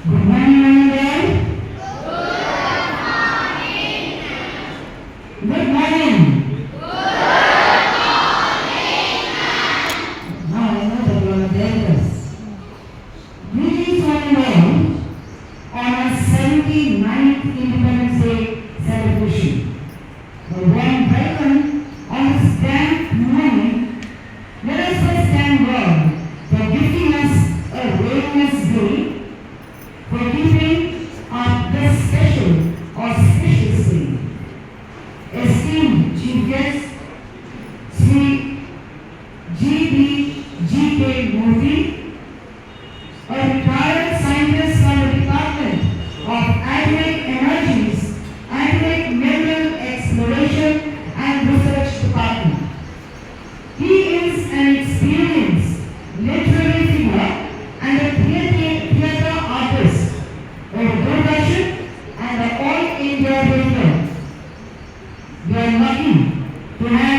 Good morning, everyone. Good morning. Now I know that you are there with us. Greetings one and all on our 79th Independence Day celebration. A warm welcome on this damp morning. Let us first thank God for gifting us a rainless day, for keeping up this special auspicious day. Esteemed Chief Guest, Sri G.B. G.K. Murthy, a retired scientist from the Department of Atomic Energies, Atomic Mineral Exploration and Research Department. He is an experienced literary figure and a theatre artist, a Doordarshan and an All India radio. We are lucky to have